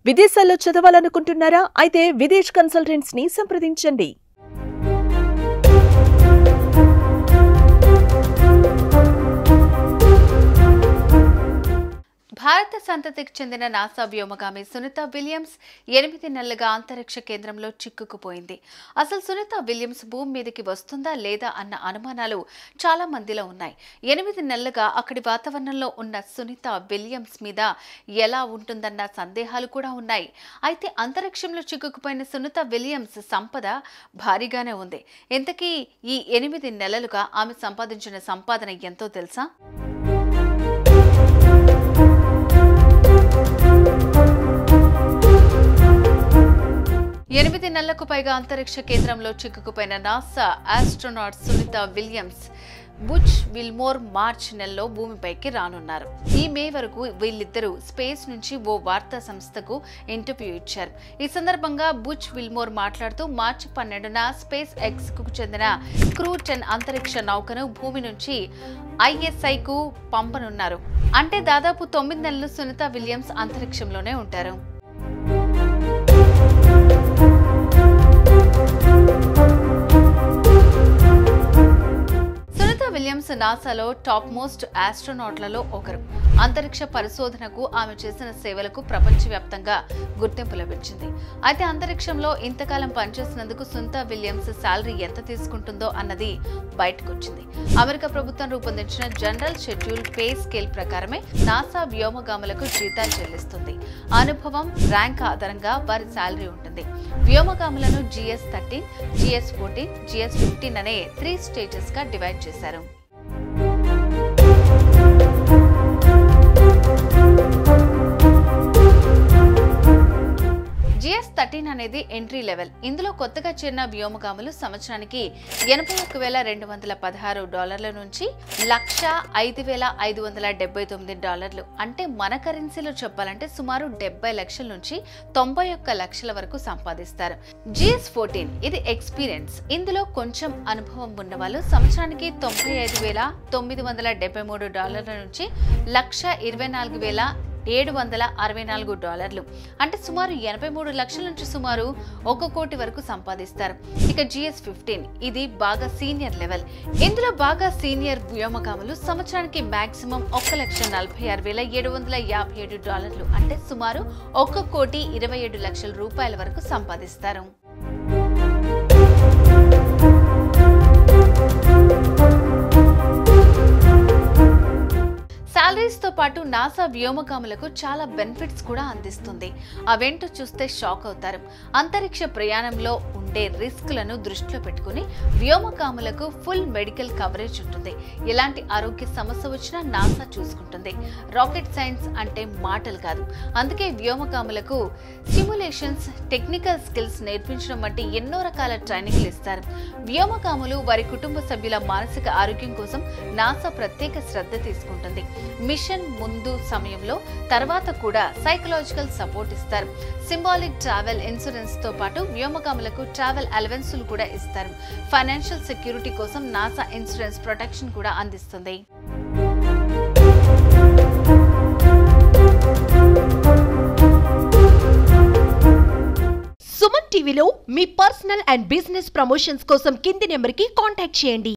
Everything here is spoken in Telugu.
విదేశాల్లో చదవాలనుకుంటున్నారా? అయితే విదేశ్ కన్సల్టెంట్స్ ని సంప్రదించండి. భారత సంతతికి చెందిన నాసా వ్యోమగామి సునీత విలియమ్స్ 8 నెలలుగా అంతరిక్ష కేంద్రంలో చిక్కుకుపోయింది. అసలు సునీత విలియమ్స్ భూమి మీదకి వస్తుందా లేదా అన్న అనుమానాలు చాలా మందిలో ఉన్నాయి. 8 నెలలుగా అక్కడి వాతావరణంలో ఉన్న సునీత విలియమ్స్ మీద ఎలా ఉంటుందన్న సందేహాలు కూడా ఉన్నాయి. అయితే అంతరిక్షంలో చిక్కుకుపోయిన సునీత విలియమ్స్ సంపద భారీగానే ఉంది. ఇంతకీ ఈ 8 నెలలుగా ఆమె సంపాదించిన సంపాదన ఎంతో తెలుసా? ఎనిమిది నెలలకు పైగా అంతరిక్ష కేంద్రంలో చిక్కుకుపోయిన NASA astronaut Sunita Williams Butch Wilmore March నెలలో భూమిపైకి రానున్నారు. ఈ మే వరకు వీళ్ళిద్దరూ స్పేస్ నుంచి ఓ వార్తా సంస్థకు ఇంటర్వ్యూ ఇచ్చారు. ఈ సందర్భంగా బుచ్ విల్మోర్ మాట్లాడుతూ మార్చి 12న స్పేస్ ఎక్స్ కు చెందిన క్రూ 10 అంతరిక్ష నౌకను భూమి నుంచి ISIకు పంపనున్నారు. అంటే దాదాపు 9 నెలలు సునీత విలియమ్స్ అంతరిక్షంలోనే ఉంటారు. విలియమ్స్ నాసాలో టాప్ మోస్ట్ ఆస్ట్రోనాట్లలో ఒకరు. అంతరిక్ష పరిశోధనకు ఆమె చేసిన సేవలకు ప్రపంచవ్యాప్తంగా గుర్తింపు లభించింది. అయితే అంతరిక్షంలో ఇంతకాలం పనిచేసినందుకు సునీత విలియమ్స్ శాలరీ ఎంత తీసుకుంటుందో అన్నది బయటకొచ్చింది. అమెరికా ప్రభుత్వం రూపొందించిన జనరల్ షెడ్యూల్ పే స్కేల్ ప్రకారమే నాసా వ్యోమగాములకు జీతాలు చెల్లిస్తుంది. అనుభవం, ర్యాంక్ ఆధారంగా వారి శాలరీ ఉంటుంది. వ్యోమగాములను GS-13, GS-14, GS-15 అనే 3 స్టేజెస్ గా డివైడ్ చేశారు. GS-13 అనేది ఎంట్రీ లెవెల్. ఇందులో కొత్తగా చేరిన వ్యోమగాములు సంవత్సరానికి $80,216 నుంచి $105,579. అంటే మన కరెన్సీలో చెప్పాలంటే సుమారు 70 లక్షల నుంచి 91 లక్షల వరకు సంపాదిస్తారు. GS-14 ఇది ఎక్స్పీరియన్స్. ఇందులో కొంచెం అనుభవం ఉన్నవాళ్ళు సంవత్సరానికి $95,973 నుంచి $124,764. అంటే సుమారు 83 లక్షల నుంచి సుమారు 1 కోటి వరకు సంపాదిస్తారు. ఇక GS-15 ఇది బాగా సీనియర్ లెవెల్. ఇందులో బాగా సీనియర్ వ్యోమగాములు సంవత్సరానికి మాక్సిమం $1,46,757. అంటే సుమారు 1,27 లక్షల రూపాయల వరకు సంపాదిస్తారు. సాలరీస్ తో పాటు నాసా వ్యోమగాములకు చాలా బెనిఫిట్స్ కూడా అందిస్తుంది. అవేంటో చూస్తే షాక్ అవుతారు. అంతరిక్ష ప్రయాణంలో ఉండే రిస్క్లను దృష్టిలో పెట్టుకుని వ్యోమగాములకు ఫుల్ మెడికల్ కవరేజ్ ఉంటుంది. ఎలాంటి ఆరోగ్య సమస్య వచ్చినా నాసా చూసుకుంటుంది. రాకెట్ సైన్స్ అంటే మాటలు కాదు. అందుకే వ్యోమగాములకు సిమ్యులేషన్స్, టెక్నికల్ స్కిల్స్ నేర్పించడం వంటి ఎన్నో రకాల ట్రైనింగ్లు ఇస్తారు. వ్యోమగాములు వారి కుటుంబ సభ్యుల మానసిక ఆరోగ్యం కోసం నాసా ప్రత్యేక శ్రద్ధ తీసుకుంటుంది. మిషన్ ముందు సమయంలో తర్వాత కూడా సైకలాజికల్ సపోర్ట్ ఇస్తారు. సింబాలిక్ ట్రావెల్ ఇన్సూరెన్స్ తో పాటు వ్యోమగాములకు ట్రావెల్ అలవెన్సులు కూడా ఇస్తారు. ఫైనాన్షియల్ సెక్యూరిటీ కోసం నాసా ఇన్సూరెన్స్ ప్రొటెక్షన్ కూడా అందిస్తుంది. సుమన్ టీవీలో మీ పర్సనల్ అండ్ బిజినెస్ ప్రమోషన్స్ కోసం కింది నెంబర్కి కాంటాక్ట్ చేయండి.